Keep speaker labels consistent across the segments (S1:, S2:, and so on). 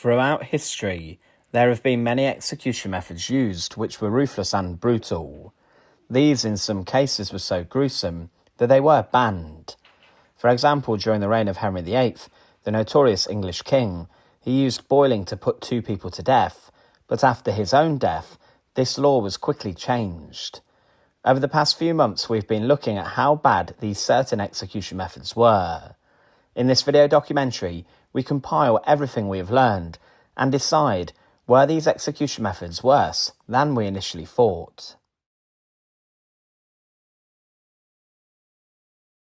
S1: Throughout history, there have been many execution methods used which were ruthless and brutal. These in some cases were so gruesome that they were banned. For example, during the reign of Henry VIII, the notorious English king, he used boiling to put 2 people to death, but after his own death, this law was quickly changed. Over the past few months, we've been looking at how bad these certain execution methods were. In this video documentary, we compile everything we have learned and decide, were these execution methods worse than we initially thought?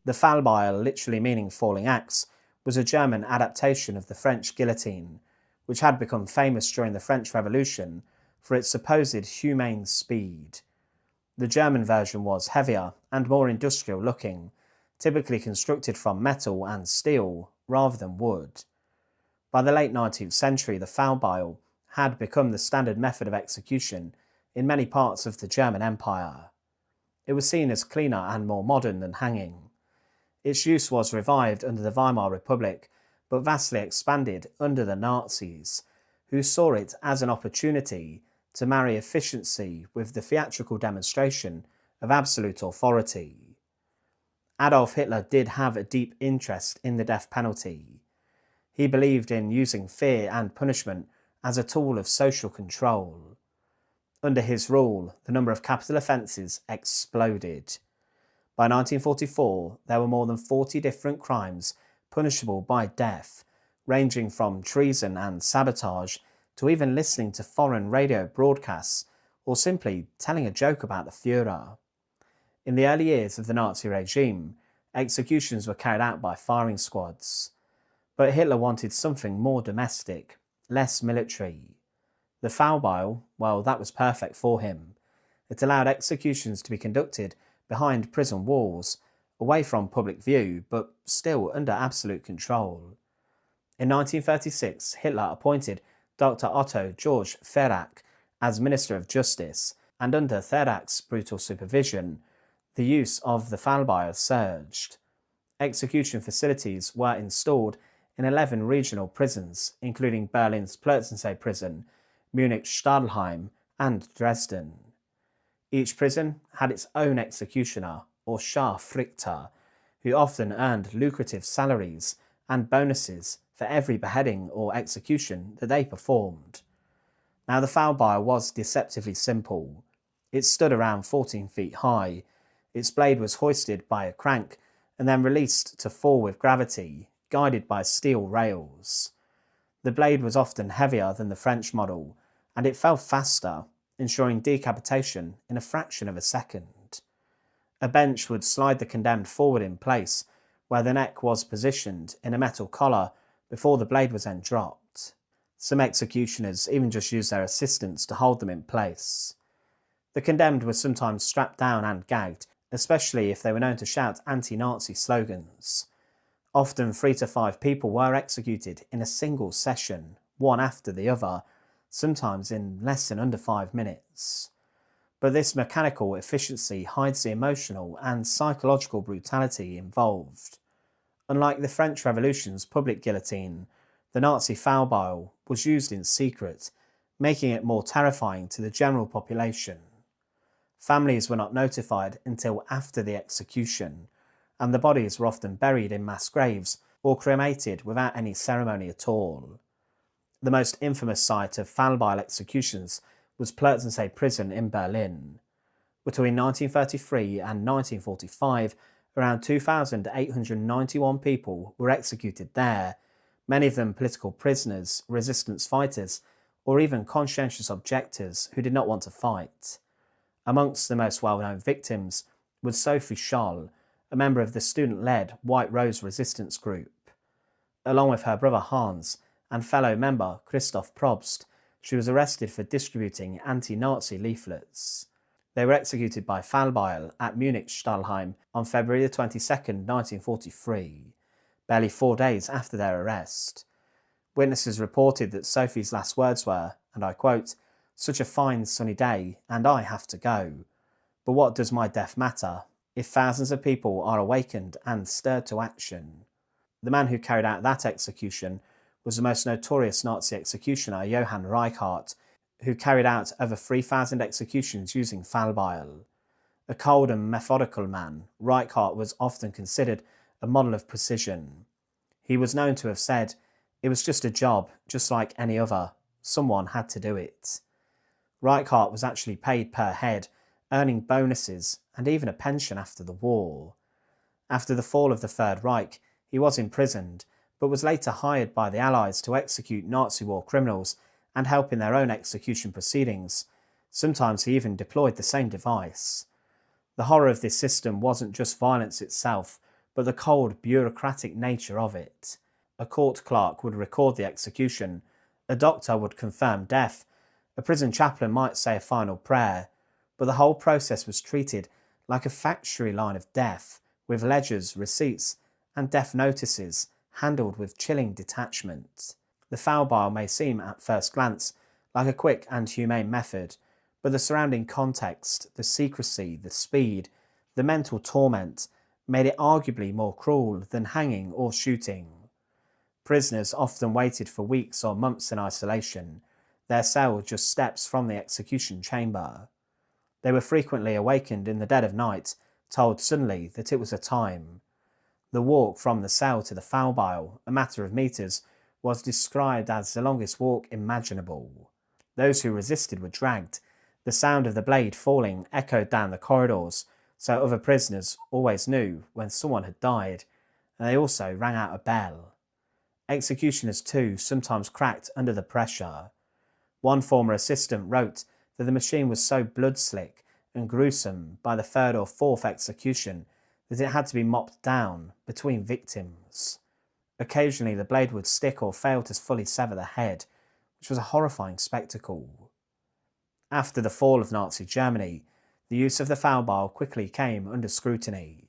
S1: The fallbeil, literally meaning falling axe, was a German adaptation of the French guillotine, which had become famous during the French Revolution for its supposed humane speed. The German version was heavier and more industrial looking, typically constructed from metal and steel rather than wood. By the late 19th century, the fallbeil had become the standard method of execution in many parts of the German Empire. It was seen as cleaner and more modern than hanging. Its use was revived under the Weimar Republic, but vastly expanded under the Nazis, who saw it as an opportunity to marry efficiency with the theatrical demonstration of absolute authority. Adolf Hitler did have a deep interest in the death penalty. He believed in using fear and punishment as a tool of social control. Under his rule, the number of capital offences exploded. By 1944, there were more than 40 different crimes punishable by death, ranging from treason and sabotage to even listening to foreign radio broadcasts or simply telling a joke about the Führer. In the early years of the Nazi regime, executions were carried out by firing squads. But Hitler wanted something more domestic, less military. The fallbeil, well, that was perfect for him. It allowed executions to be conducted behind prison walls, away from public view, but still under absolute control. In 1936, Hitler appointed Dr. Otto Georg Thierack as Minister of Justice, and under Thierack's brutal supervision, the use of the fallbeil surged. Execution facilities were installed in 11 regional prisons, including Berlin's Plötzensee prison, Munich's Stadelheim, and Dresden. Each prison had its own executioner, or Scharfrichter, who often earned lucrative salaries and bonuses for every beheading or execution that they performed. Now, the fallbeil was deceptively simple. It stood around 14 feet high. Its blade was hoisted by a crank and then released to fall with gravity, guided by steel rails. The blade was often heavier than the French model, and it fell faster, ensuring decapitation in a fraction of a second. A bench would slide the condemned forward in place, where the neck was positioned in a metal collar before the blade was then dropped. Some executioners even just used their assistants to hold them in place. The condemned were sometimes strapped down and gagged, especially if they were known to shout anti-Nazi slogans. Often 3 to 5 people were executed in a single session, one after the other, sometimes in less than under 5 minutes. But this mechanical efficiency hides the emotional and psychological brutality involved. Unlike the French Revolution's public guillotine, the Nazi fallbeil was used in secret, making it more terrifying to the general population. Families were not notified until after the execution, and the bodies were often buried in mass graves or cremated without any ceremony at all. The most infamous site of fallbeil executions was Plötzensee prison in Berlin. Between 1933 and 1945, around 2,891 people were executed there, many of them political prisoners, resistance fighters, or even conscientious objectors who did not want to fight. Amongst the most well-known victims was Sophie Scholl, a member of the student-led White Rose resistance group. Along with her brother Hans and fellow member Christoph Probst, she was arrested for distributing anti-Nazi leaflets. They were executed by fallbeil at Munich's Stadelheim on February 22, 1943, barely 4 days after their arrest. Witnesses reported that Sophie's last words were, and I quote, "Such a fine sunny day, and I have to go. But what does my death matter, if thousands of people are awakened and stirred to action?" The man who carried out that execution was the most notorious Nazi executioner Johann Reichardt, who carried out over 3,000 executions using fallbeil. A cold and methodical man, Reichardt was often considered a model of precision. He was known to have said, "It was just a job, just like any other. Someone had to do it." Reichardt was actually paid per head, earning bonuses and even a pension after the war. After the fall of the Third Reich, he was imprisoned, but was later hired by the Allies to execute Nazi war criminals and help in their own execution proceedings. Sometimes he even deployed the same device. The horror of this system wasn't just violence itself, but the cold, bureaucratic nature of it. A court clerk would record the execution, a doctor would confirm death, a prison chaplain might say a final prayer, but the whole process was treated like a factory line of death, with ledgers, receipts, and death notices handled with chilling detachment. The fallbeil may seem at first glance like a quick and humane method, but the surrounding context, the secrecy, the speed, the mental torment made it arguably more cruel than hanging or shooting. Prisoners often waited for weeks or months in isolation, their cell just steps from the execution chamber. They were frequently awakened in the dead of night, told suddenly that it was a time. The walk from the cell to the fallbeil, a matter of meters, was described as the longest walk imaginable. Those who resisted were dragged. The sound of the blade falling echoed down the corridors, so other prisoners always knew when someone had died, and they also rang out a bell. Executioners too sometimes cracked under the pressure. One former assistant wrote that the machine was so blood-slick and gruesome by the third or fourth execution that it had to be mopped down between victims. Occasionally the blade would stick or fail to fully sever the head, which was a horrifying spectacle. After the fall of Nazi Germany, the use of the fallbeil quickly came under scrutiny.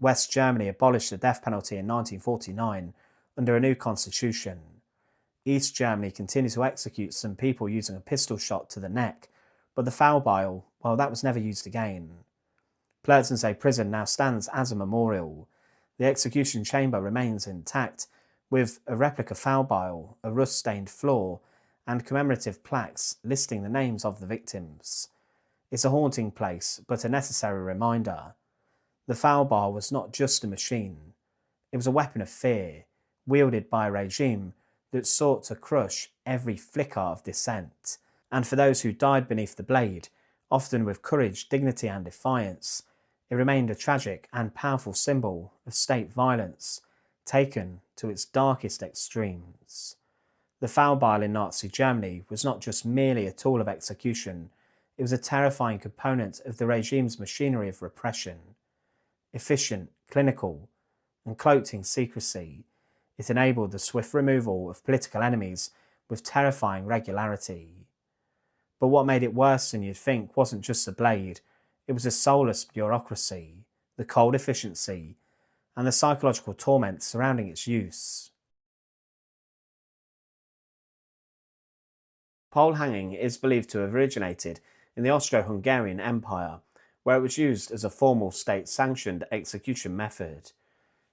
S1: West Germany abolished the death penalty in 1949 under a new constitution. East Germany continued to execute some people using a pistol shot to the neck, but the fallbeil, well, that was never used again. Plötzensee prison now stands as a memorial. The execution chamber remains intact, with a replica fallbeil, a rust-stained floor, and commemorative plaques listing the names of the victims. It's a haunting place, but a necessary reminder. The fallbeil was not just a machine. It was a weapon of fear, wielded by a regime that sought to crush every flicker of dissent. And for those who died beneath the blade, often with courage, dignity and defiance, it remained a tragic and powerful symbol of state violence, taken to its darkest extremes. The fallbeil in Nazi Germany was not just merely a tool of execution, it was a terrifying component of the regime's machinery of repression. Efficient, clinical, and cloaked in secrecy, it enabled the swift removal of political enemies with terrifying regularity. But what made it worse than you'd think wasn't just the blade, it was the soulless bureaucracy, the cold efficiency, and the psychological torment surrounding its use. Pole hanging is believed to have originated in the Austro-Hungarian Empire, where it was used as a formal state-sanctioned execution method.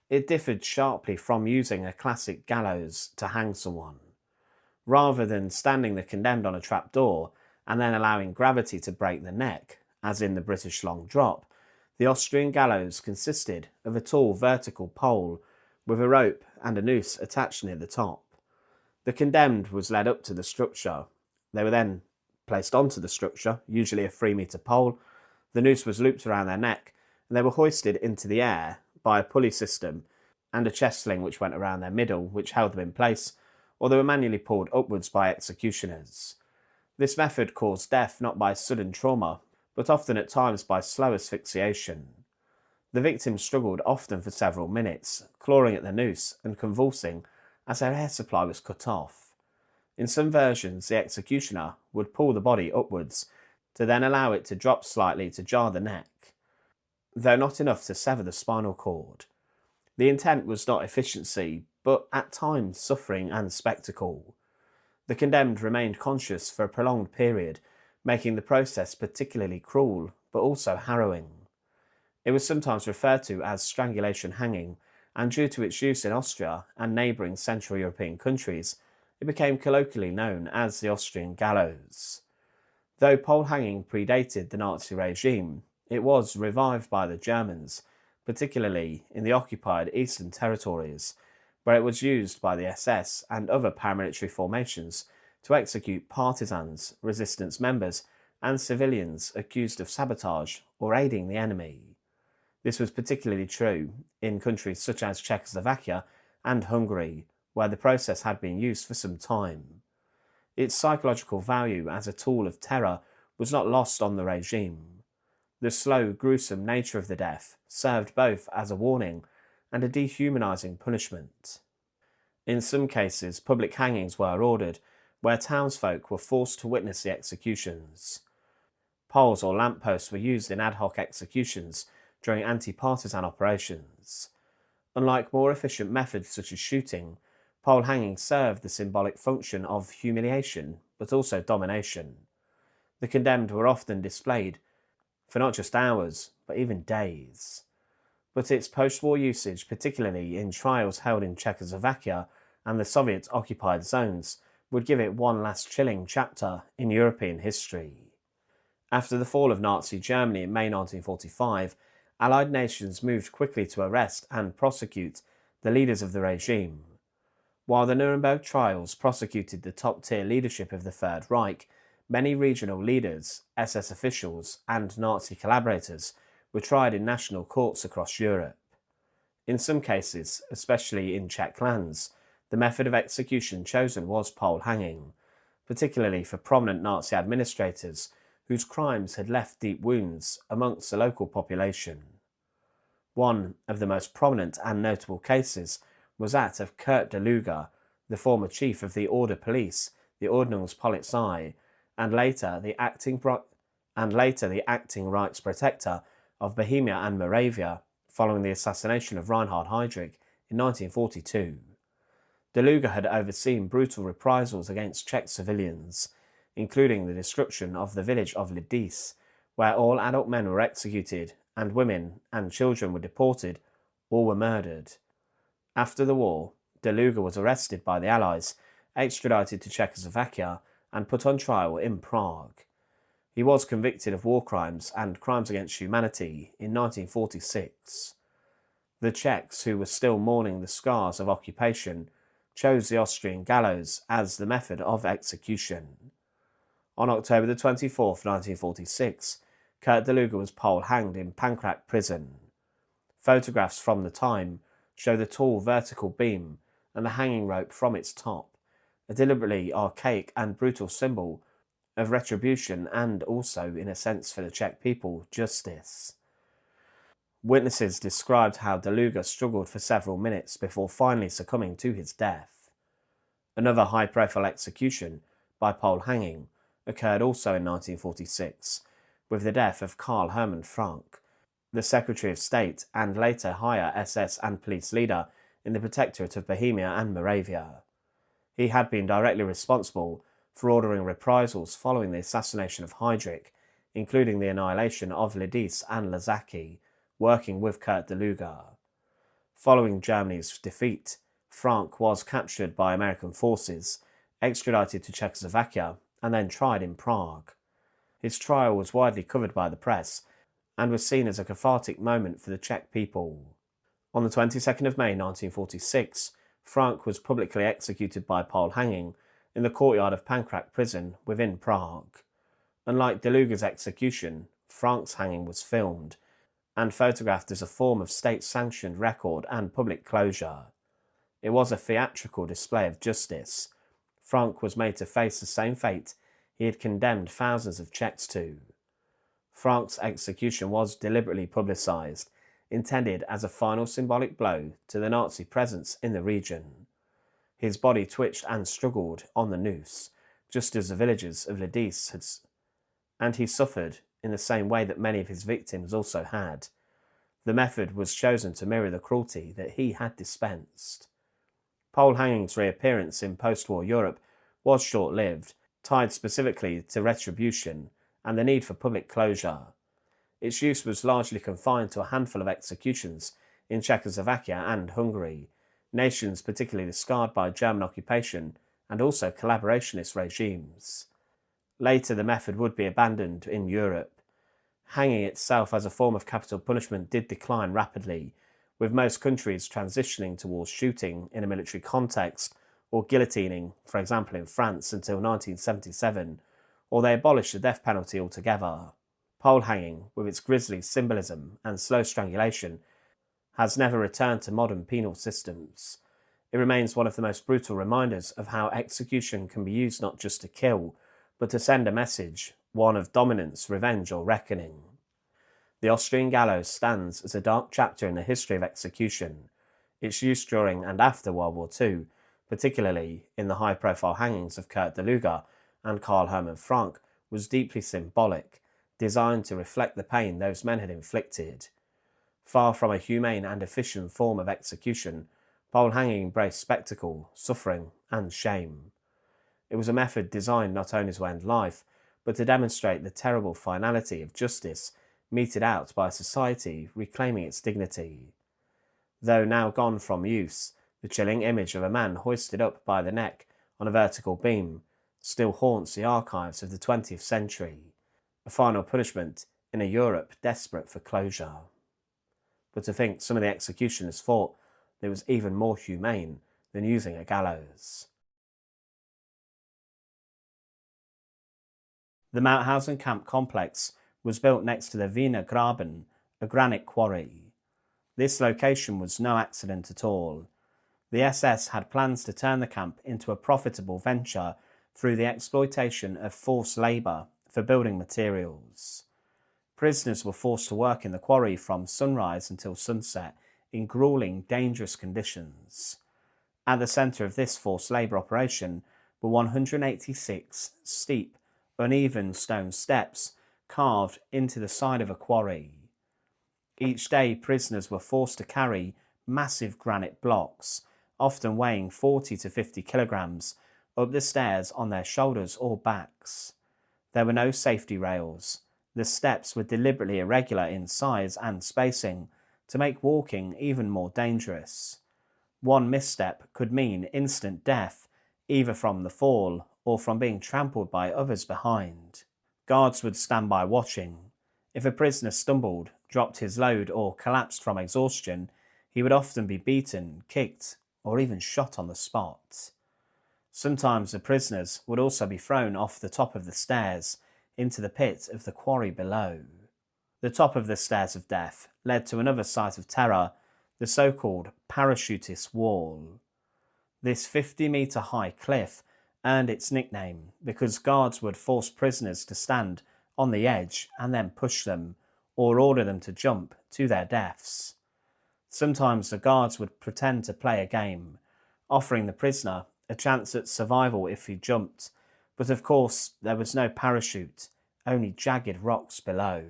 S1: It differed sharply from using a classic gallows to hang someone. Rather than standing the condemned on a trapdoor and then allowing gravity to break the neck, as in the British long drop, the Austrian gallows consisted of a tall vertical pole with a rope and a noose attached near the top. The condemned was led up to the structure. They were then placed onto the structure, usually a 3-metre pole. The noose was looped around their neck, and they were hoisted into the air by a pulley system and a chest sling which went around their middle, which held them in place, or they were manually pulled upwards by executioners. This method caused death not by sudden trauma, but often at times by slow asphyxiation. The victims struggled often for several minutes, clawing at the noose and convulsing as their air supply was cut off. In some versions, the executioner would pull the body upwards to then allow it to drop slightly to jar the neck, though not enough to sever the spinal cord. The intent was not efficiency, but at times suffering and spectacle. The condemned remained conscious for a prolonged period, making the process particularly cruel, but also harrowing. It was sometimes referred to as strangulation hanging, and due to its use in Austria and neighbouring Central European countries, it became colloquially known as the Austrian gallows. Though pole hanging predated the Nazi regime, it was revived by the Germans, particularly in the occupied Eastern territories, where it was used by the SS and other paramilitary formations to execute partisans, resistance members, and civilians accused of sabotage or aiding the enemy. This was particularly true in countries such as Czechoslovakia and Hungary, where the process had been used for some time. Its psychological value as a tool of terror was not lost on the regime. The slow, gruesome nature of the death served both as a warning and a dehumanizing punishment. In some cases, public hangings were ordered, where townsfolk were forced to witness the executions. Poles or lampposts were used in ad hoc executions during anti-partisan operations. Unlike more efficient methods such as shooting, pole hanging served the symbolic function of humiliation, but also domination. The condemned were often displayed for not just hours, but even days. But its post-war usage, particularly in trials held in Czechoslovakia and the Soviet-occupied zones, would give it one last chilling chapter in European history. After the fall of Nazi Germany in May 1945, Allied nations moved quickly to arrest and prosecute the leaders of the regime. While the Nuremberg trials prosecuted the top-tier leadership of the Third Reich, many regional leaders, SS officials, and Nazi collaborators were tried in national courts across Europe. In some cases, especially in Czech lands, the method of execution chosen was pole hanging, particularly for prominent Nazi administrators whose crimes had left deep wounds amongst the local population. One of the most prominent and notable cases was that of Kurt de Luger, the former chief of the Order Police, the Ordnungspolizei, and later the acting Reichsprotector of Bohemia and Moravia following the assassination of Reinhard Heydrich in 1942. De Luger had overseen brutal reprisals against Czech civilians, including the destruction of the village of Lidice, where all adult men were executed and women and children were deported or were murdered. After the war, De Luger was arrested by the Allies, extradited to Czechoslovakia, and put on trial in Prague. He was convicted of war crimes and crimes against humanity in 1946. The Czechs, who were still mourning the scars of occupation, chose the Austrian gallows as the method of execution. On October the 24th, 1946, Kurt de Luger was pole hanged in Pankrak prison. Photographs from the time show the tall vertical beam and the hanging rope from its top, a deliberately archaic and brutal symbol of retribution and also, in a sense for the Czech people, justice. Witnesses described how de Luger struggled for several minutes before finally succumbing to his death. Another high-profile execution, by pole hanging, occurred also in 1946, with the death of Karl Hermann Frank, the Secretary of State and later higher SS and police leader in the Protectorate of Bohemia and Moravia. He had been directly responsible for ordering reprisals following the assassination of Heydrich, including the annihilation of Lidice and Lazaki, working with Kurt de Luger. Following Germany's defeat, Frank was captured by American forces, extradited to Czechoslovakia, and then tried in Prague. His trial was widely covered by the press and was seen as a cathartic moment for the Czech people. On the 22nd of May 1946, Frank was publicly executed by pole hanging in the courtyard of Pankrak prison within Prague. Unlike de Luger's execution, Frank's hanging was filmed and photographed as a form of state-sanctioned record and public closure. It was a theatrical display of justice. Frank was made to face the same fate he had condemned thousands of Czechs to. Frank's execution was deliberately publicised, intended as a final symbolic blow to the Nazi presence in the region. His body twitched and struggled on the noose, just as the villagers of Lidice had, and he suffered in the same way that many of his victims also had. The method was chosen to mirror the cruelty that he had dispensed. Pole hanging's reappearance in post-war Europe was short-lived, tied specifically to retribution and the need for public closure. Its use was largely confined to a handful of executions in Czechoslovakia and Hungary, nations particularly scarred by German occupation and also collaborationist regimes. Later, the method would be abandoned in Europe. Hanging itself as a form of capital punishment did decline rapidly, with most countries transitioning towards shooting in a military context or guillotining, for example in France until 1977, or they abolished the death penalty altogether. Pole hanging, with its grisly symbolism and slow strangulation, has never returned to modern penal systems. It remains one of the most brutal reminders of how execution can be used not just to kill, but to send a message, one of dominance, revenge, or reckoning. The Austrian gallows stands as a dark chapter in the history of execution. Its use during and after World War II, particularly in the high-profile hangings of Kurt de Luga and Karl Hermann Frank, was deeply symbolic, designed to reflect the pain those men had inflicted. Far from a humane and efficient form of execution, pole hanging embraced spectacle, suffering, and shame. It was a method designed not only to end life, but to demonstrate the terrible finality of justice meted out by a society reclaiming its dignity. Though now gone from use, the chilling image of a man hoisted up by the neck on a vertical beam still haunts the archives of the 20th century, a final punishment in a Europe desperate for closure. But to think some of the executioners thought that it was even more humane than using a gallows. The Mauthausen camp complex was built next to the Wiener Graben, a granite quarry. This location was no accident at all. The SS had plans to turn the camp into a profitable venture through the exploitation of forced labour for building materials. Prisoners were forced to work in the quarry from sunrise until sunset in gruelling, dangerous conditions. At the centre of this forced labour operation were 186 steep, uneven stone steps carved into the side of a quarry. Each day, prisoners were forced to carry massive granite blocks, often weighing 40 to 50 kilograms, up the stairs on their shoulders or backs. There were no safety rails. The steps were deliberately irregular in size and spacing to make walking even more dangerous. One misstep could mean instant death, either from the fall or from being trampled by others behind. Guards would stand by watching. If a prisoner stumbled, dropped his load, or collapsed from exhaustion, he would often be beaten, kicked, or even shot on the spot. Sometimes the prisoners would also be thrown off the top of the stairs into the pit of the quarry below. The top of the stairs of death led to another site of terror, the so-called parachutist wall. This 50-metre high cliff earned its nickname because guards would force prisoners to stand on the edge and then push them, or order them to jump to their deaths. Sometimes the guards would pretend to play a game, offering the prisoner a chance at survival if he jumped, but of course there was no parachute, only jagged rocks below.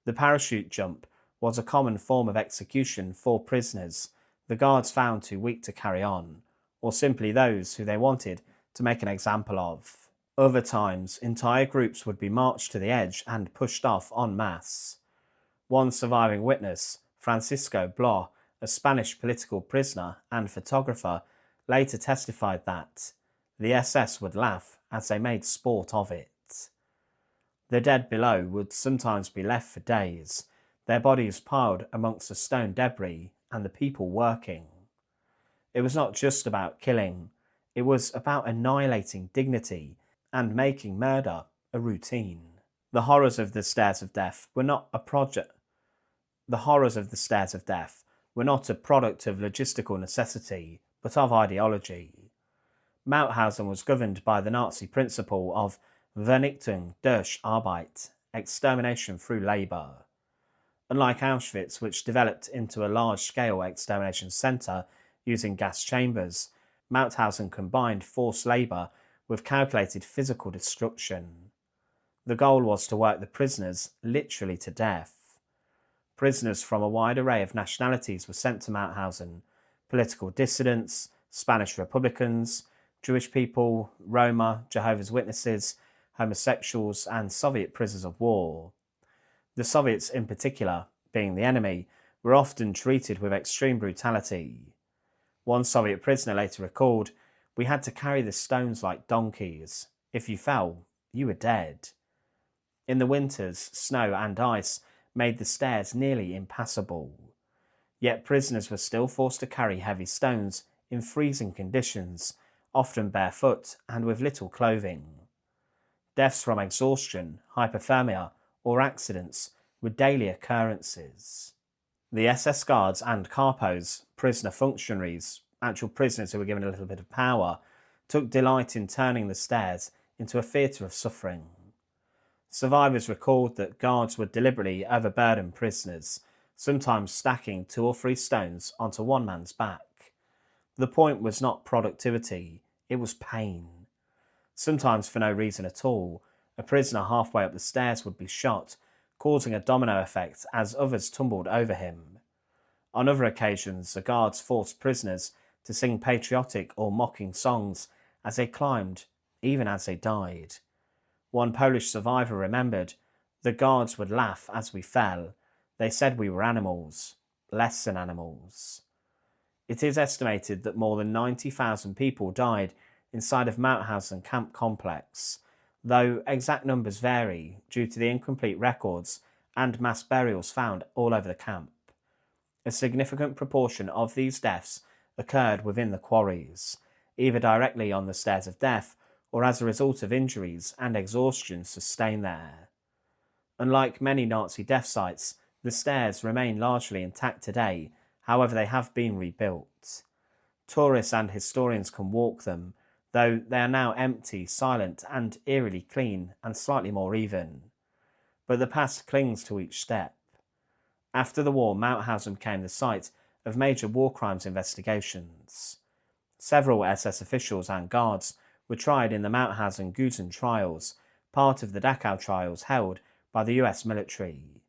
S1: The parachute jump was a common form of execution for prisoners the guards found too weak to carry on, or simply those who they wanted to make an example of. Other times, entire groups would be marched to the edge and pushed off en masse. One surviving witness, Francisco Bloch, a Spanish political prisoner and photographer, later testified that the SS would laugh as they made sport of it. The dead below would sometimes be left for days, their bodies piled amongst the stone debris and the people working. It was not just about killing, it was about annihilating dignity and making murder a routine. The horrors of the stairs of death were not a product of logistical necessity, but of ideology. Mauthausen was governed by the Nazi principle of Vernichtung durch Arbeit, extermination through labour. Unlike Auschwitz, which developed into a large-scale extermination centre using gas chambers, Mauthausen combined forced labour with calculated physical destruction. The goal was to work the prisoners literally to death. Prisoners from a wide array of nationalities were sent to Mauthausen: political dissidents, Spanish Republicans, Jewish people, Roma, Jehovah's Witnesses, homosexuals, and Soviet prisoners of war. The Soviets in particular, being the enemy, were often treated with extreme brutality. One Soviet prisoner later recalled, "We had to carry the stones like donkeys. If you fell, you were dead." In the winters, snow and ice made the stairs nearly impassable. Yet prisoners were still forced to carry heavy stones in freezing conditions, often barefoot and with little clothing. Deaths from exhaustion, hypothermia, or accidents were daily occurrences. The SS guards and capos, prisoner functionaries, actual prisoners who were given a little bit of power, took delight in turning the stairs into a theatre of suffering. Survivors recalled that guards would deliberately overburden prisoners, sometimes stacking 2 or 3 stones onto one man's back. The point was not productivity, it was pain. Sometimes for no reason at all, a prisoner halfway up the stairs would be shot, causing a domino effect as others tumbled over him. On other occasions, the guards forced prisoners to sing patriotic or mocking songs as they climbed, even as they died. One Polish survivor remembered, "The guards would laugh as we fell. They said we were animals, less than animals." It is estimated that more than 90,000 people died inside of Mauthausen camp complex, though exact numbers vary due to the incomplete records and mass burials found all over the camp. A significant proportion of these deaths occurred within the quarries, either directly on the stairs of death or as a result of injuries and exhaustion sustained there. Unlike many Nazi death sites, the stairs remain largely intact today, however they have been rebuilt. Tourists and historians can walk them, though they are now empty, silent, and eerily clean and slightly more even. But the past clings to each step. After the war, Mauthausen became the site of major war crimes investigations. Several SS officials and guards were tried in the Mauthausen-Gusen trials, part of the Dachau trials held by the US military.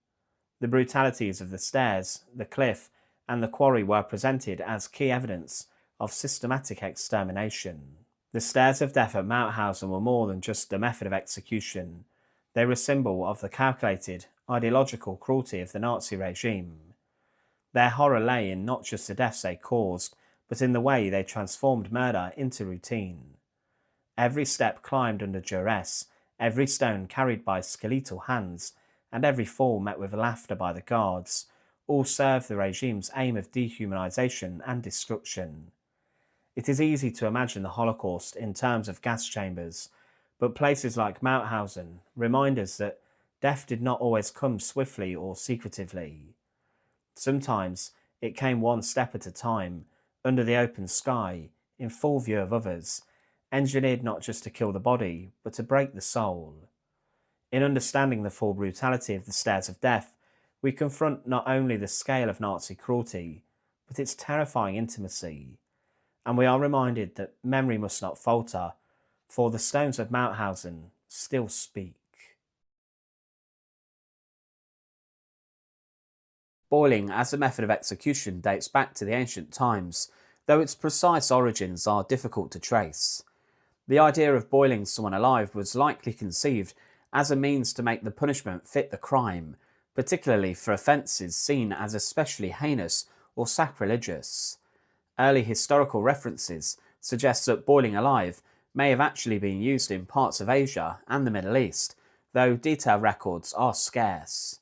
S1: The brutalities of the stairs, the cliff, and the quarry were presented as key evidence of systematic extermination. The stairs of death at Mauthausen were more than just a method of execution. They were a symbol of the calculated, ideological cruelty of the Nazi regime. Their horror lay in not just the deaths they caused, but in the way they transformed murder into routine. Every step climbed under duress, every stone carried by skeletal hands, and every fall met with laughter by the guards, all served the regime's aim of dehumanization and destruction. It is easy to imagine the Holocaust in terms of gas chambers, but places like Mauthausen remind us that death did not always come swiftly or secretively. Sometimes it came one step at a time, under the open sky, in full view of others, engineered not just to kill the body, but to break the soul. In understanding the full brutality of the stairs of death, we confront not only the scale of Nazi cruelty, but its terrifying intimacy. And we are reminded that memory must not falter, for the stones of Mauthausen still speak. Boiling as a method of execution dates back to the ancient times, though its precise origins are difficult to trace. The idea of boiling someone alive was likely conceived as a means to make the punishment fit the crime, particularly for offences seen as especially heinous or sacrilegious. Early historical references suggest that boiling alive may have actually been used in parts of Asia and the Middle East, though detailed records are scarce.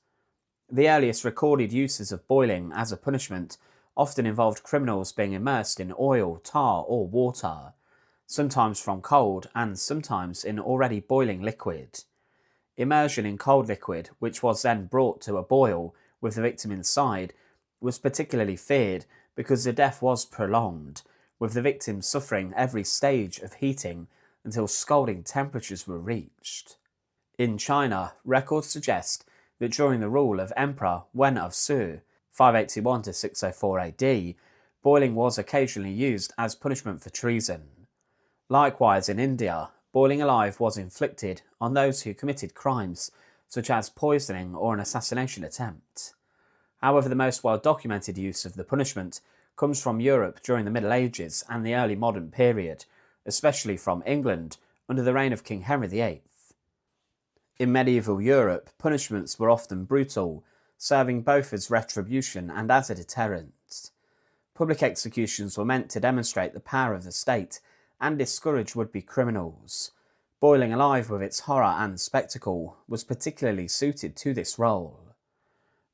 S1: The earliest recorded uses of boiling as a punishment often involved criminals being immersed in oil, tar, or water, sometimes from cold and sometimes in already boiling liquid. Immersion in cold liquid, which was then brought to a boil with the victim inside, was particularly feared because the death was prolonged, with the victim suffering every stage of heating until scalding temperatures were reached. In China, records suggest that during the rule of Emperor Wen of Su, 581 to 604 AD, boiling was occasionally used as punishment for treason. Likewise in India, boiling alive was inflicted on those who committed crimes, such as poisoning or an assassination attempt. However, the most well-documented use of the punishment comes from Europe during the Middle Ages and the early modern period, especially from England under the reign of King Henry VIII. In medieval Europe, punishments were often brutal, serving both as retribution and as a deterrent. Public executions were meant to demonstrate the power of the state and discourage would-be criminals. Boiling alive, with its horror and spectacle, was particularly suited to this role.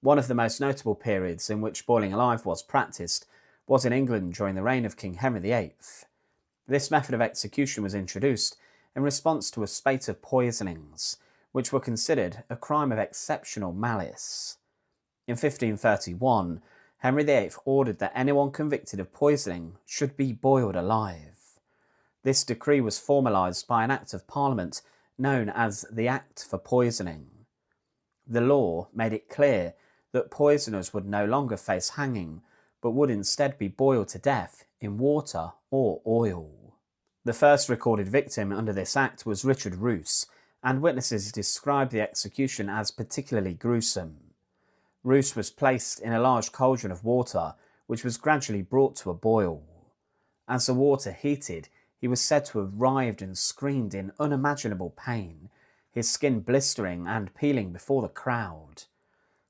S1: One of the most notable periods in which boiling alive was practised was in England during the reign of King Henry VIII. This method of execution was introduced in response to a spate of poisonings, which were considered a crime of exceptional malice. In 1531, Henry VIII ordered that anyone convicted of poisoning should be boiled alive. This decree was formalised by an Act of Parliament known as the Act for Poisoning. The law made it clear that poisoners would no longer face hanging, but would instead be boiled to death in water or oil. The first recorded victim under this act was Richard Roos, and witnesses described the execution as particularly gruesome. Roos was placed in a large cauldron of water, which was gradually brought to a boil. As the water heated, he was said to have writhed and screamed in unimaginable pain, his skin blistering and peeling before the crowd.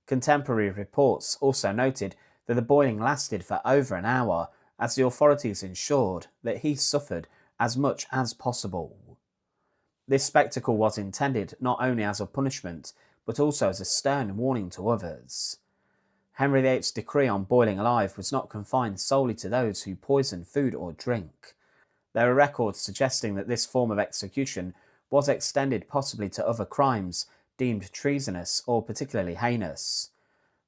S1: Contemporary reports also noted that the boiling lasted for over an hour, as the authorities ensured that he suffered as much as possible. This spectacle was intended not only as a punishment, but also as a stern warning to others. Henry VIII's decree on boiling alive was not confined solely to those who poisoned food or drink. There are records suggesting that this form of execution was extended possibly to other crimes deemed treasonous or particularly heinous.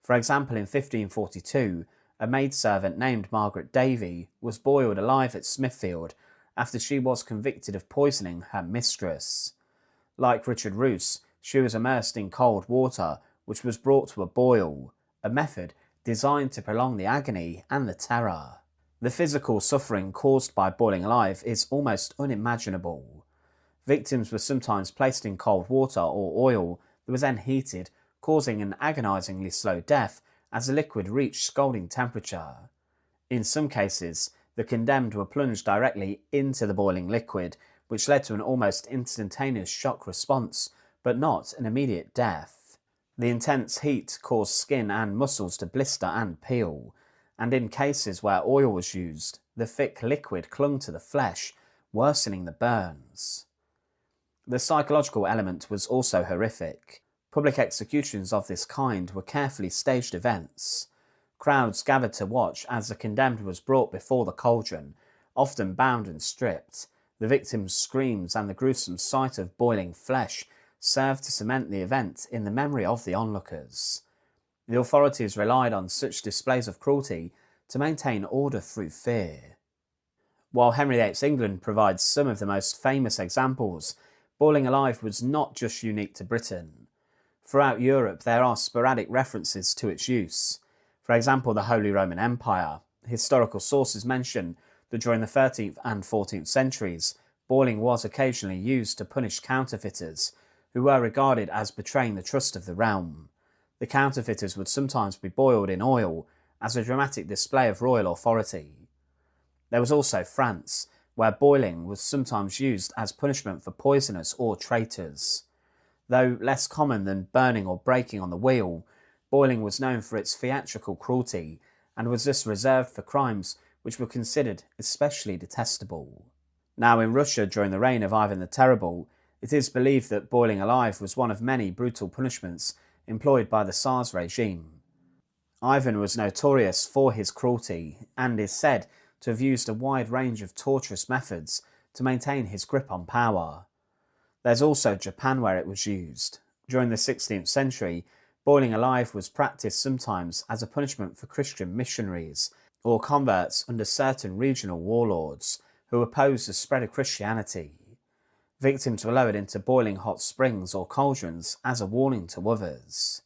S1: For example, in 1542, a maidservant named Margaret Davy was boiled alive at Smithfield after she was convicted of poisoning her mistress. Like Richard Roos, she was immersed in cold water, which was brought to a boil, a method designed to prolong the agony and the terror. The physical suffering caused by boiling alive is almost unimaginable. Victims were sometimes placed in cold water or oil that was then heated, causing an agonisingly slow death as the liquid reached scalding temperature. In some cases, the condemned were plunged directly into the boiling liquid, which led to an almost instantaneous shock response, but not an immediate death. The intense heat caused skin and muscles to blister and peel, and in cases where oil was used, the thick liquid clung to the flesh, worsening the burns. The psychological element was also horrific. Public executions of this kind were carefully staged events. Crowds gathered to watch as the condemned was brought before the cauldron, often bound and stripped. The victim's screams and the gruesome sight of boiling flesh served to cement the event in the memory of the onlookers. The authorities relied on such displays of cruelty to maintain order through fear. While Henry VIII's England provides some of the most famous examples, boiling alive was not just unique to Britain. Throughout Europe, there are sporadic references to its use. For example, the Holy Roman Empire. Historical sources mention that during the 13th and 14th centuries, boiling was occasionally used to punish counterfeiters, who were regarded as betraying the trust of the realm. The counterfeiters would sometimes be boiled in oil as a dramatic display of royal authority. There was also France, where boiling was sometimes used as punishment for poisoners or traitors. Though less common than burning or breaking on the wheel, boiling was known for its theatrical cruelty and was thus reserved for crimes which were considered especially detestable. Now, in Russia during the reign of Ivan the Terrible, it is believed that boiling alive was one of many brutal punishments employed by the Tsar's regime. Ivan was notorious for his cruelty and is said to have used a wide range of torturous methods to maintain his grip on power. There's also Japan where it was used. During the 16th century, boiling alive was practiced sometimes as a punishment for Christian missionaries or converts under certain regional warlords who opposed the spread of Christianity. Victims were lowered into boiling hot springs or cauldrons as a warning to others.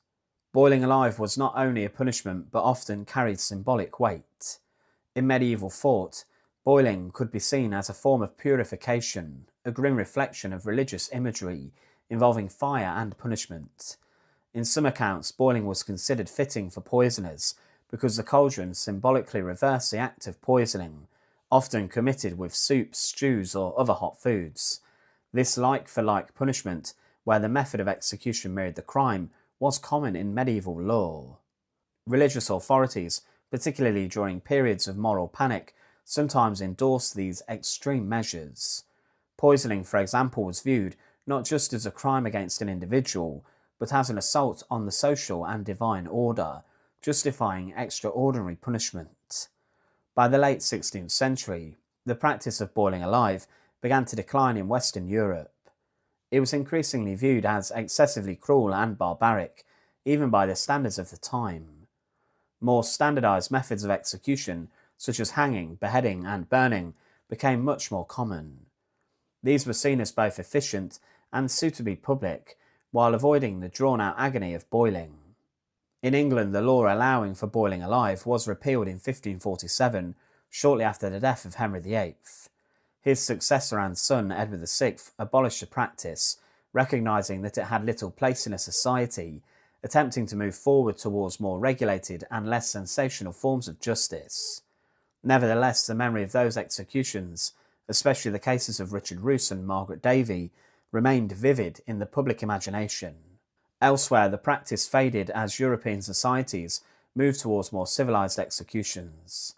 S1: Boiling alive was not only a punishment but often carried symbolic weight. In medieval thought, boiling could be seen as a form of purification, a grim reflection of religious imagery involving fire and punishment. In some accounts, boiling was considered fitting for poisoners because the cauldron symbolically reversed the act of poisoning, often committed with soups, stews or other hot foods. This like-for-like punishment, where the method of execution mirrored the crime, was common in medieval law. Religious authorities, particularly during periods of moral panic, sometimes endorsed these extreme measures. Poisoning, for example, was viewed not just as a crime against an individual, but as an assault on the social and divine order, justifying extraordinary punishment. By the late 16th century, the practice of boiling alive began to decline in Western Europe. It was increasingly viewed as excessively cruel and barbaric, even by the standards of the time. More standardized methods of execution, such as hanging, beheading, and burning, became much more common. These were seen as both efficient and suitably public, while avoiding the drawn-out agony of boiling. In England, the law allowing for boiling alive was repealed in 1547, shortly after the death of Henry VIII. His successor and son, Edward VI, abolished the practice, recognising that it had little place in a society, attempting to move forward towards more regulated and less sensational forms of justice. Nevertheless, the memory of those executions, especially the cases of Richard Roos and Margaret Davey, remained vivid in the public imagination. Elsewhere, the practice faded as European societies moved towards more civilised executions.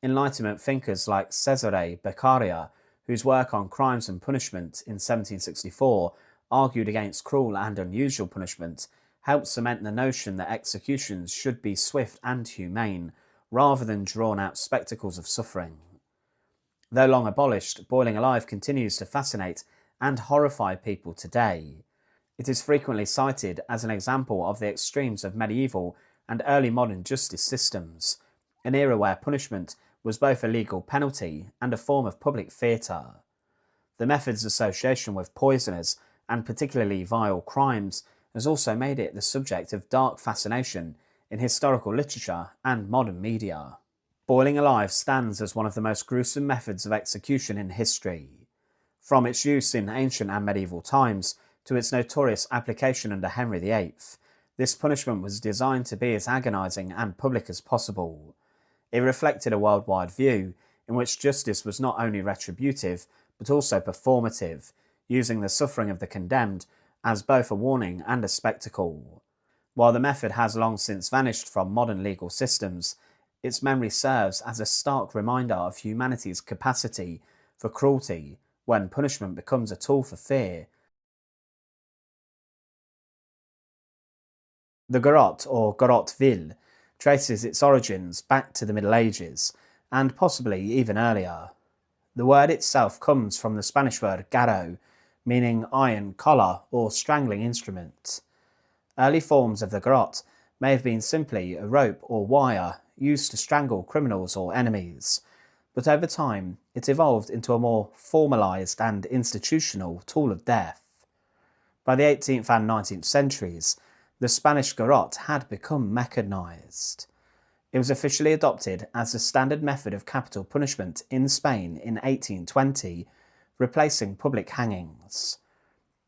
S1: Enlightenment thinkers like Cesare Beccaria, whose work on crimes and punishment in 1764 argued against cruel and unusual punishment, helped cement the notion that executions should be swift and humane, rather than drawn-out spectacles of suffering. Though long abolished, boiling alive continues to fascinate and horrify people today. It is frequently cited as an example of the extremes of medieval and early modern justice systems, an era where punishment was both a legal penalty and a form of public theatre. The method's association with poisoners and particularly vile crimes has also made it the subject of dark fascination in historical literature and modern media. Boiling alive stands as one of the most gruesome methods of execution in history. From its use in ancient and medieval times to its notorious application under Henry VIII, this punishment was designed to be as agonising and public as possible. It reflected a worldwide view in which justice was not only retributive but also performative, using the suffering of the condemned as both a warning and a spectacle. While the method has long since vanished from modern legal systems, its memory serves as a stark reminder of humanity's capacity for cruelty when punishment becomes a tool for fear. The garrote, or garrote vil, traces its origins back to the Middle Ages, and possibly even earlier. The word itself comes from the Spanish word garro, meaning iron collar or strangling instrument. Early forms of the garrote may have been simply a rope or wire used to strangle criminals or enemies, but over time it evolved into a more formalised and institutional tool of death. By the 18th and 19th centuries, the Spanish garrote had become mechanised. It was officially adopted as the standard method of capital punishment in Spain in 1820, replacing public hangings.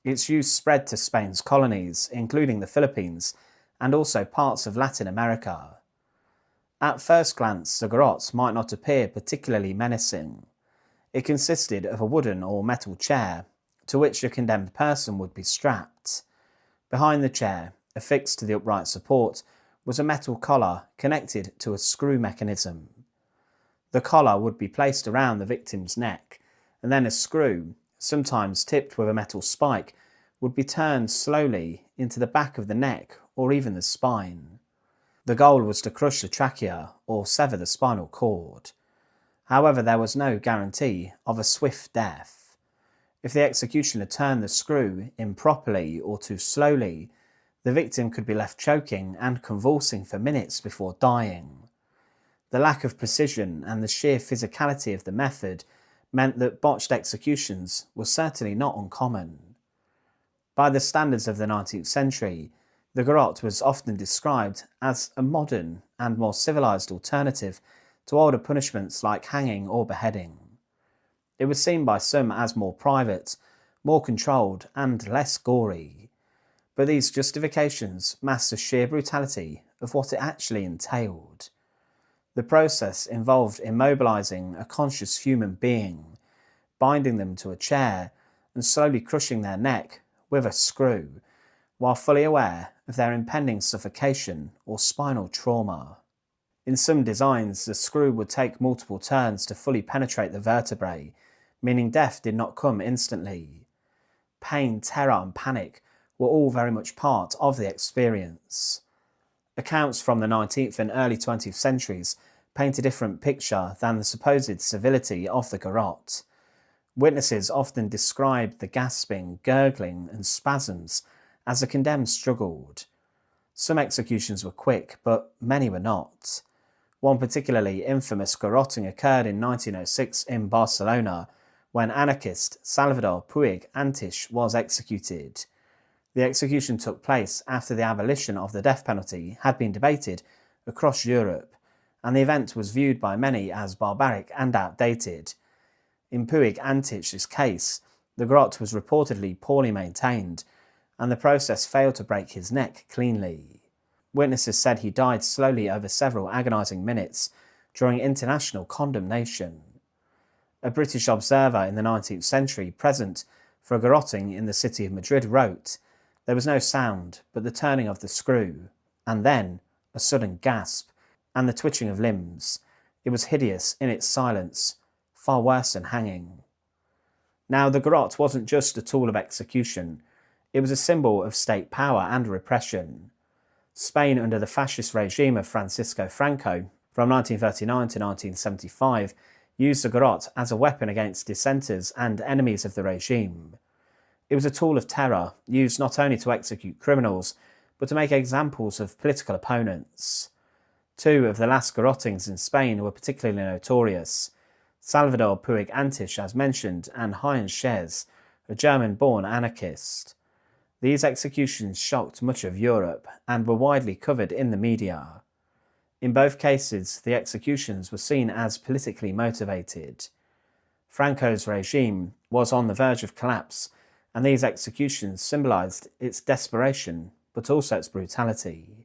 S1: Its use spread to Spain's colonies, including the Philippines, and also parts of Latin America. At first glance, the garrote might not appear particularly menacing. It consisted of a wooden or metal chair, to which a condemned person would be strapped. Behind the chair, affixed to the upright support, was a metal collar connected to a screw mechanism. The collar would be placed around the victim's neck, and then a screw, sometimes tipped with a metal spike, would be turned slowly into the back of the neck or even the spine. The goal was to crush the trachea or sever the spinal cord. However, there was no guarantee of a swift death. If the executioner turned the screw improperly or too slowly, the victim could be left choking and convulsing for minutes before dying. The lack of precision and the sheer physicality of the method meant that botched executions were certainly not uncommon. By the standards of the 19th century, the garrote was often described as a modern and more civilised alternative to older punishments like hanging or beheading. It was seen by some as more private, more controlled, and less gory. But these justifications masked the sheer brutality of what it actually entailed. The process involved immobilising a conscious human being, binding them to a chair, and slowly crushing their neck with a screw, while fully aware of their impending suffocation or spinal trauma. In some designs, the screw would take multiple turns to fully penetrate the vertebrae, meaning death did not come instantly. Pain, terror, and panic were all very much part of the experience. Accounts from the 19th and early 20th centuries paint a different picture than the supposed civility of the garrote. Witnesses often described the gasping, gurgling, and spasms as the condemned struggled. Some executions were quick, but many were not. One particularly infamous garroting occurred in 1906 in Barcelona, when anarchist Salvador Puig Antich was executed. The execution took place after the abolition of the death penalty had been debated across Europe, and the event was viewed by many as barbaric and outdated. In Puig Antich's case, the garrote was reportedly poorly maintained, and the process failed to break his neck cleanly. Witnesses said he died slowly over several agonising minutes during international condemnation. A British observer in the 19th century present for a garroting in the city of Madrid wrote, "There was no sound but the turning of the screw, and then a sudden gasp, and the twitching of limbs. It was hideous in its silence, far worse than hanging." Now, the garrote wasn't just a tool of execution, it was a symbol of state power and repression. Spain under the fascist regime of Francisco Franco from 1939 to 1975 used the garrote as a weapon against dissenters and enemies of the regime. It was a tool of terror, used not only to execute criminals, but to make examples of political opponents. Two of the last garrotings in Spain were particularly notorious: Salvador Puig Antich, as mentioned, and Heinz Sches, a German-born anarchist. These executions shocked much of Europe and were widely covered in the media. In both cases, the executions were seen as politically motivated. Franco's regime was on the verge of collapse, and these executions symbolised its desperation, but also its brutality.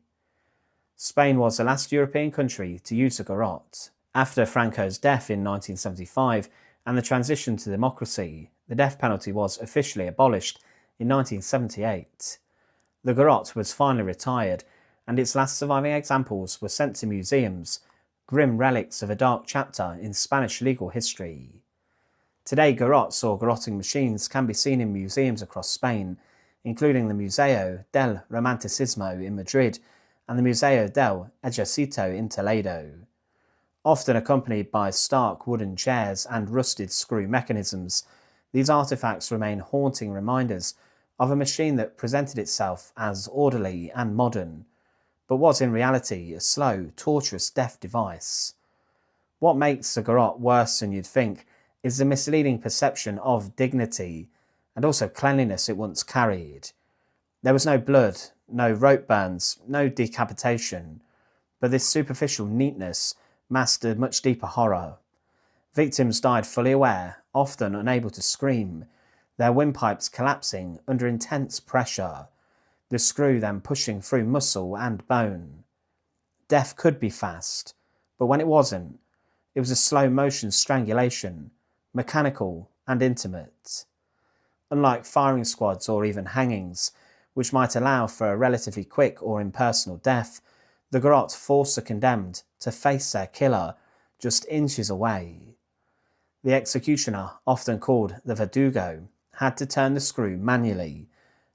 S1: Spain was the last European country to use the garrote. After Franco's death in 1975 and the transition to democracy, the death penalty was officially abolished in 1978. The garrote was finally retired, and its last surviving examples were sent to museums, grim relics of a dark chapter in Spanish legal history. Today, garrotes or garroting machines can be seen in museums across Spain, including the Museo del Romanticismo in Madrid and the Museo del Ejército in Toledo. Often accompanied by stark wooden chairs and rusted screw mechanisms, these artefacts remain haunting reminders of a machine that presented itself as orderly and modern, but was in reality a slow, torturous death device. What makes the garrote worse than you'd think is the misleading perception of dignity and also cleanliness it once carried. There was no blood, no rope burns, no decapitation, but this superficial neatness masked a much deeper horror. Victims died fully aware, often unable to scream, their windpipes collapsing under intense pressure, the screw then pushing through muscle and bone. Death could be fast, but when it wasn't, it was a slow-motion strangulation, mechanical and intimate. Unlike firing squads or even hangings, which might allow for a relatively quick or impersonal death, the garrote forced the condemned to face their killer just inches away. The executioner, often called the verdugo, had to turn the screw manually,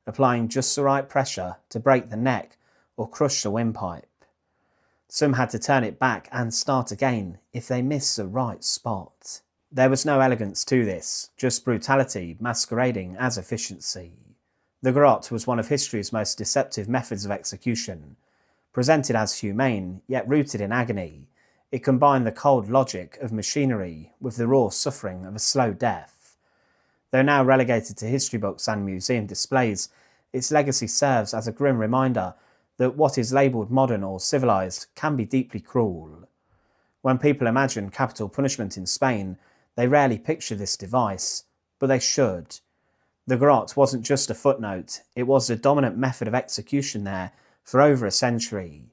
S1: applying just the right pressure to break the neck or crush the windpipe. Some had to turn it back and start again if they missed the right spot. There was no elegance to this, just brutality masquerading as efficiency. The garrote was one of history's most deceptive methods of execution. Presented as humane, yet rooted in agony, it combined the cold logic of machinery with the raw suffering of a slow death. Though now relegated to history books and museum displays, its legacy serves as a grim reminder that what is labelled modern or civilised can be deeply cruel. When people imagine capital punishment in Spain, they rarely picture this device, but they should. The garrote wasn't just a footnote, it was the dominant method of execution there for over a century.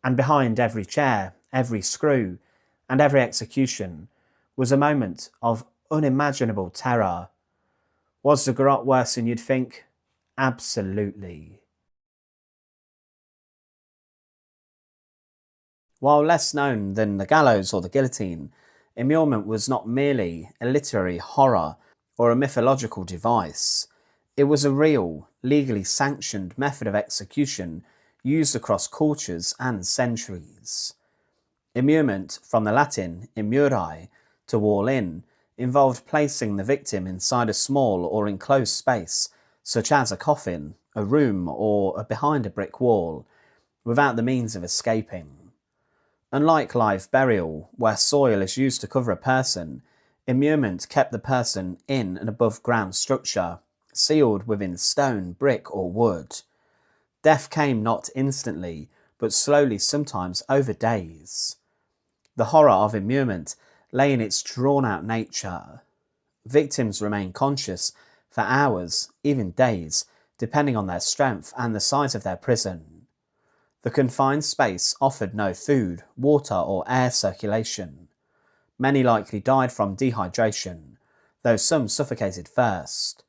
S1: And behind every chair, every screw, and every execution was a moment of unimaginable terror. Was the garrote worse than you'd think? Absolutely. While less known than the gallows or the guillotine, immurement was not merely a literary horror or a mythological device. It was a real, legally sanctioned method of execution used across cultures and centuries. Immurement, from the Latin immuri, to wall in, involved placing the victim inside a small or enclosed space, such as a coffin, a room, or behind a brick wall, without the means of escaping. Unlike live burial, where soil is used to cover a person, immurement kept the person in an above-ground structure, sealed within stone, brick, or wood. Death came not instantly, but slowly, sometimes over days. The horror of immurement lay in its drawn-out nature. Victims remained conscious for hours, even days, depending on their strength and the size of their prison. The confined space offered no food, water, or air circulation. Many likely died from dehydration, though some suffocated first.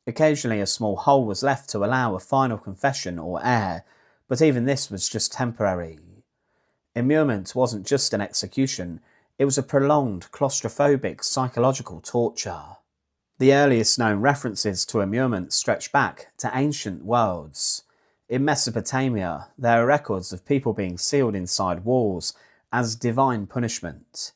S1: Occasionally a small hole was left to allow a final confession or air, but even this was just temporary. Immurement wasn't just an execution, it was a prolonged, claustrophobic, psychological torture. The earliest known references to immurement stretch back to ancient worlds. In Mesopotamia, there are records of people being sealed inside walls as divine punishment.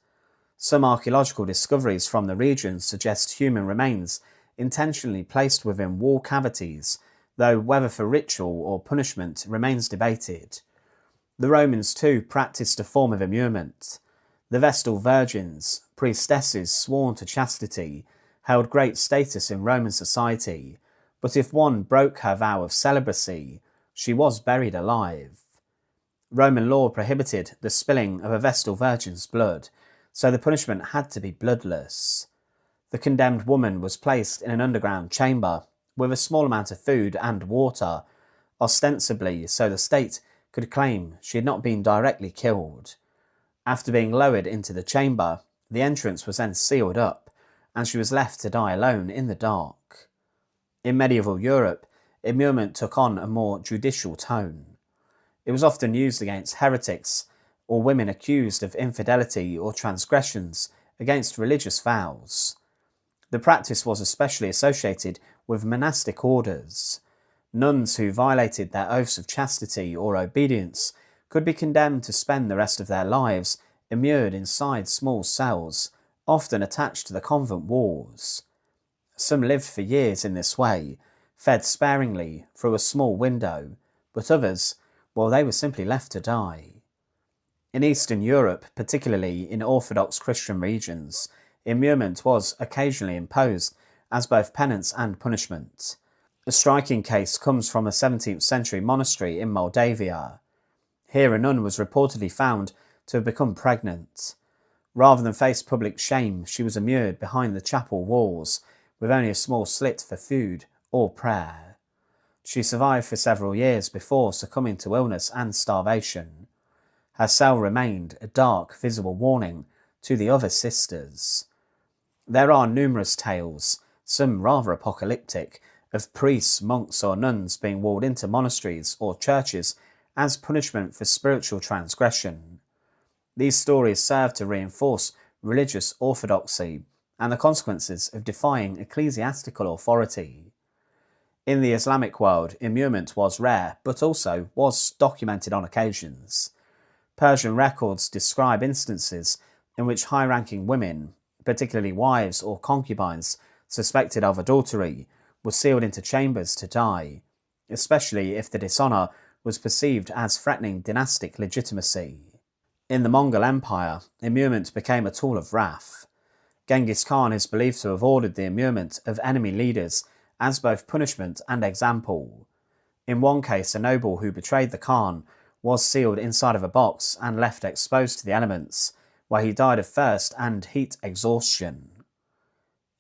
S1: Some archaeological discoveries from the region suggest human remains intentionally placed within wall cavities, though whether for ritual or punishment remains debated. The Romans too practiced a form of immurement. The Vestal Virgins, priestesses sworn to chastity, held great status in Roman society, but if one broke her vow of celibacy, she was buried alive. Roman law prohibited the spilling of a Vestal Virgin's blood, so the punishment had to be bloodless. The condemned woman was placed in an underground chamber with a small amount of food and water, ostensibly so the state could claim she had not been directly killed. After being lowered into the chamber, the entrance was then sealed up, and she was left to die alone in the dark. In medieval Europe, immurement took on a more judicial tone. It was often used against heretics or women accused of infidelity or transgressions against religious vows. The practice was especially associated with monastic orders. Nuns who violated their oaths of chastity or obedience could be condemned to spend the rest of their lives immured inside small cells, often attached to the convent walls. Some lived for years in this way, fed sparingly through a small window, but others, well, they were simply left to die. In Eastern Europe, particularly in Orthodox Christian regions, immurement was occasionally imposed as both penance and punishment. A striking case comes from a 17th century monastery in Moldavia. Here a nun was reportedly found to have become pregnant. Rather than face public shame, she was immured behind the chapel walls, with only a small slit for food or prayer. She survived for several years before succumbing to illness and starvation. Her cell remained a dark, visible warning to the other sisters. There are numerous tales, some rather apocalyptic, of priests, monks or nuns being walled into monasteries or churches as punishment for spiritual transgression. These stories serve to reinforce religious orthodoxy and the consequences of defying ecclesiastical authority. In the Islamic world, immurement was rare, but also was documented on occasions. Persian records describe instances in which high-ranking women, particularly wives or concubines suspected of adultery, were sealed into chambers to die, especially if the dishonour was perceived as threatening dynastic legitimacy. In the Mongol Empire, immurement became a tool of wrath. Genghis Khan is believed to have ordered the immurement of enemy leaders as both punishment and example. In one case, a noble who betrayed the Khan was sealed inside of a box and left exposed to the elements, where he died of thirst and heat exhaustion.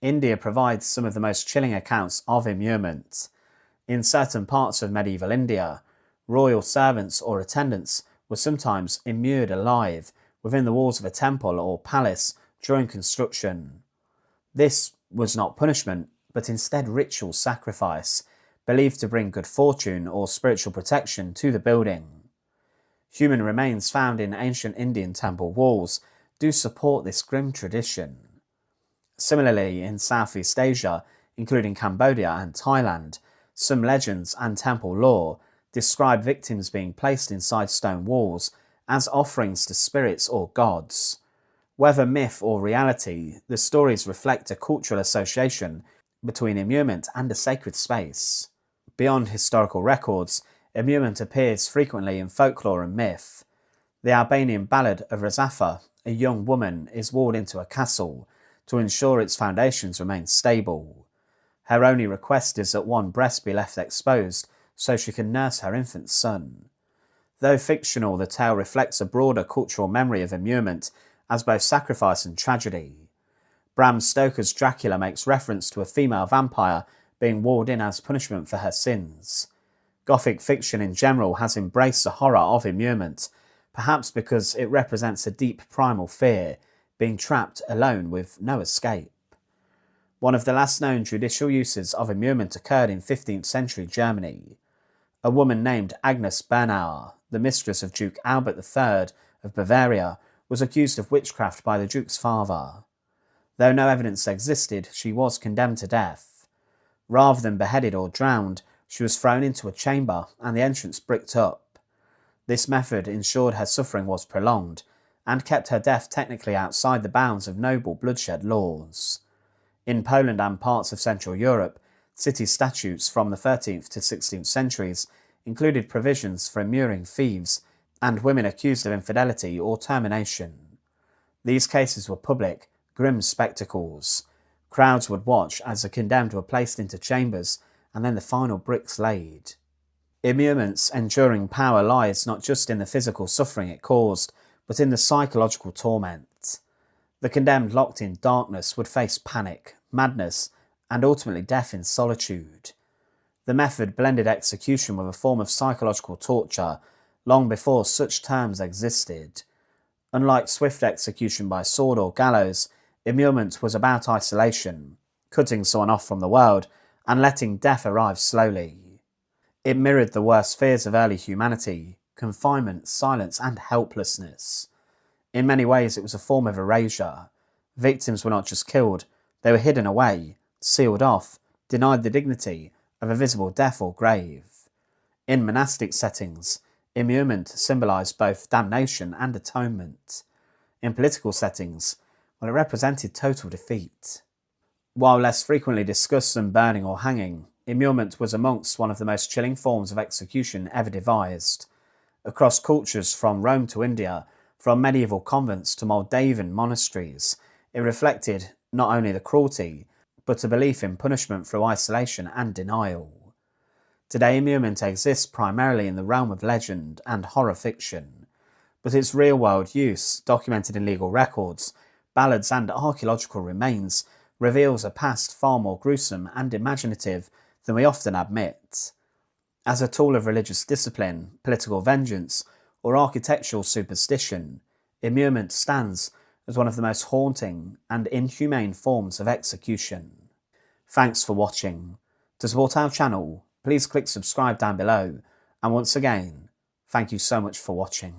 S1: India provides some of the most chilling accounts of immurement. In certain parts of medieval India, royal servants or attendants were sometimes immured alive within the walls of a temple or palace during construction. This was not punishment, but instead ritual sacrifice, believed to bring good fortune or spiritual protection to the building. Human remains found in ancient Indian temple walls do support this grim tradition. Similarly, in Southeast Asia, including Cambodia and Thailand, some legends and temple lore describe victims being placed inside stone walls as offerings to spirits or gods. Whether myth or reality, the stories reflect a cultural association between immurement and a sacred space. Beyond historical records, immurement appears frequently in folklore and myth. The Albanian ballad of Razafa, a young woman is walled into a castle to ensure its foundations remain stable. Her only request is that one breast be left exposed so she can nurse her infant son. Though fictional, the tale reflects a broader cultural memory of immurement as both sacrifice and tragedy. Bram Stoker's Dracula makes reference to a female vampire being walled in as punishment for her sins. Gothic fiction in general has embraced the horror of immurement, perhaps because it represents a deep primal fear, being trapped alone with no escape. One of the last known judicial uses of immurement occurred in 15th century Germany. A woman named Agnes Bernauer, the mistress of Duke Albert III of Bavaria, was accused of witchcraft by the Duke's father. Though no evidence existed, she was condemned to death. Rather than beheaded or drowned, she was thrown into a chamber and the entrance bricked up. This method ensured her suffering was prolonged and kept her death technically outside the bounds of noble bloodshed laws. In Poland and parts of Central Europe, city statutes from the 13th to 16th centuries included provisions for immuring thieves and women accused of infidelity or termination. These cases were public, grim spectacles. Crowds would watch as the condemned were placed into chambers and then the final bricks laid. Immurment's enduring power lies not just in the physical suffering it caused, but in the psychological torment. The condemned locked in darkness would face panic, madness, and ultimately death in solitude. The method blended execution with a form of psychological torture long before such terms existed. Unlike swift execution by sword or gallows, immurement was about isolation, cutting someone off from the world and letting death arrive slowly. It mirrored the worst fears of early humanity: confinement, silence, and helplessness. In many ways, it was a form of erasure. Victims were not just killed, they were hidden away, sealed off, denied the dignity of a visible death or grave. In monastic settings, immurement symbolised both damnation and atonement. In political settings, it represented total defeat. While less frequently discussed than burning or hanging, immurement was amongst one of the most chilling forms of execution ever devised. Across cultures from Rome to India, from medieval convents to Moldavan monasteries, it reflected not only the cruelty, but a belief in punishment through isolation and denial. Today, immurement exists primarily in the realm of legend and horror fiction, but its real-world use, documented in legal records, ballads and archaeological remains, reveals a past far more gruesome and imaginative than we often admit. As a tool of religious discipline, political vengeance, or architectural superstition, immurement stands as one of the most haunting and inhumane forms of execution. Thanks for watching. To support our channel, please click subscribe down below, and once again, thank you so much for watching.